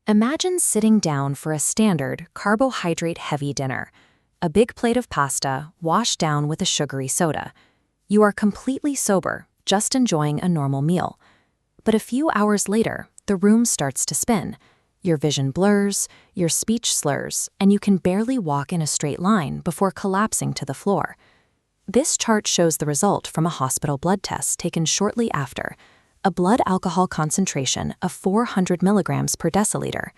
Imagine sitting down for a standard, carbohydrate-heavy dinner. A big plate of pasta, washed down with a sugary soda. You are completely sober, just enjoying a normal meal. But a few hours later, the room starts to spin. Your vision blurs, your speech slurs, and you can barely walk in a straight line before collapsing to the floor. This chart shows the result from a hospital blood test taken shortly after, a blood alcohol concentration of 400 milligrams per deciliter.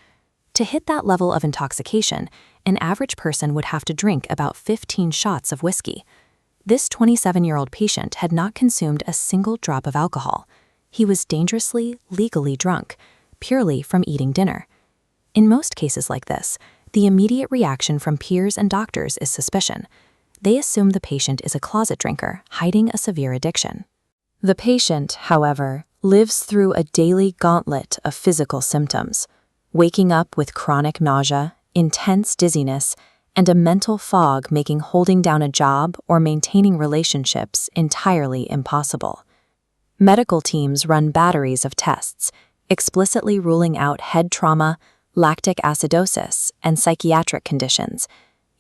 To hit that level of intoxication, an average person would have to drink about 15 shots of whiskey. This 27-year-old patient had not consumed a single drop of alcohol. He was dangerously, legally drunk, purely from eating dinner. In most cases like this, the immediate reaction from peers and doctors is suspicion. They assume the patient is a closet drinker, hiding a severe addiction. The patient, however, lives through a daily gauntlet of physical symptoms, waking up with chronic nausea, intense dizziness, and a mental fog making holding down a job or maintaining relationships entirely impossible. Medical teams run batteries of tests, explicitly ruling out head trauma, lactic acidosis, and psychiatric conditions,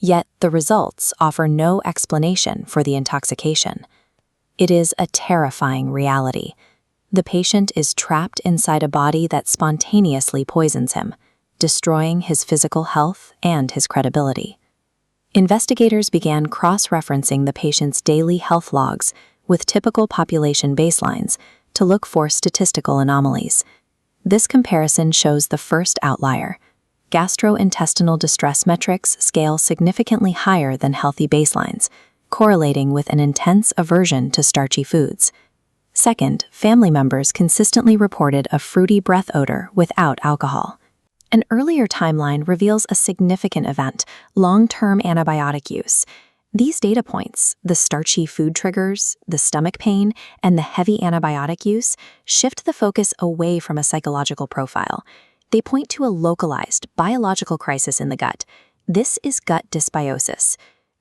yet the results offer no explanation for the intoxication. It is a terrifying reality. The patient is trapped inside a body that spontaneously poisons him, destroying his physical health and his credibility. Investigators began cross-referencing the patient's daily health logs with typical population baselines to look for statistical anomalies. This comparison shows the first outlier. Gastrointestinal distress metrics scale significantly higher than healthy baselines, correlating with an intense aversion to starchy foods. Second, family members consistently reported a fruity breath odor without alcohol. An earlier timeline reveals a significant event, long-term antibiotic use. These data points, the starchy food triggers, the stomach pain, and the heavy antibiotic use, shift the focus away from a psychological profile. They point to a localized, biological crisis in the gut. This is gut dysbiosis.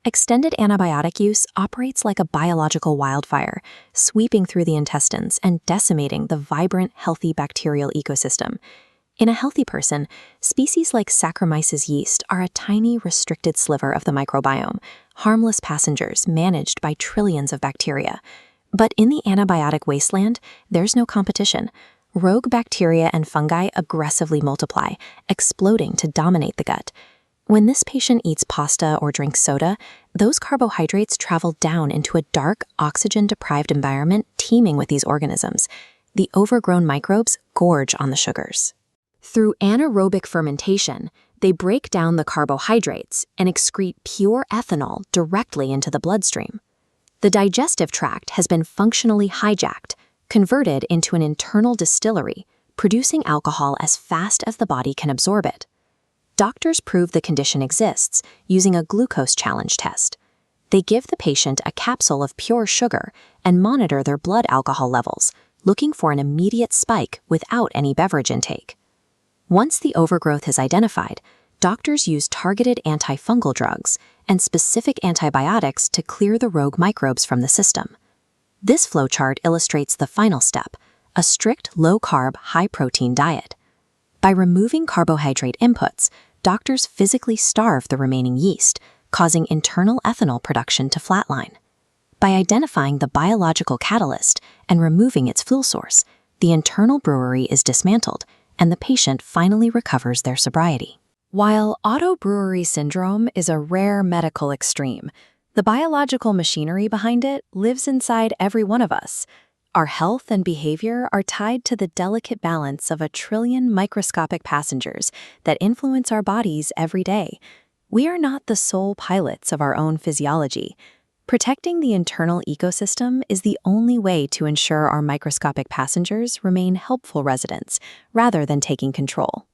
Extended antibiotic use operates like a biological wildfire, sweeping through the intestines and decimating the vibrant, healthy bacterial ecosystem. In a healthy person, species like Saccharomyces yeast are a tiny, restricted sliver of the microbiome, harmless passengers managed by trillions of bacteria. But in the antibiotic wasteland, there's no competition. Rogue bacteria and fungi aggressively multiply, exploding to dominate the gut. When this patient eats pasta or drinks soda, those carbohydrates travel down into a dark, oxygen-deprived environment teeming with these organisms. The overgrown microbes gorge on the sugars. Through anaerobic fermentation, they break down the carbohydrates and excrete pure ethanol directly into the bloodstream. The digestive tract has been functionally hijacked, converted into an internal distillery, producing alcohol as fast as the body can absorb it. Doctors prove the condition exists using a glucose challenge test. They give the patient a capsule of pure sugar and monitor their blood alcohol levels, looking for an immediate spike without any beverage intake. Once the overgrowth is identified, doctors use targeted antifungal drugs and specific antibiotics to clear the rogue microbes from the system. This flowchart illustrates the final step, a strict low-carb, high-protein diet. By removing carbohydrate inputs, doctors physically starve the remaining yeast, causing internal ethanol production to flatline. By identifying the biological catalyst and removing its fuel source, the internal brewery is dismantled, and the patient finally recovers their sobriety. While Auto-Brewery Syndrome is a rare medical extreme, the biological machinery behind it lives inside every one of us. Our health and behavior are tied to the delicate balance of a trillion microscopic passengers that influence our bodies every day. We are not the sole pilots of our own physiology. Protecting the internal ecosystem is the only way to ensure our microscopic passengers remain helpful residents rather than taking control.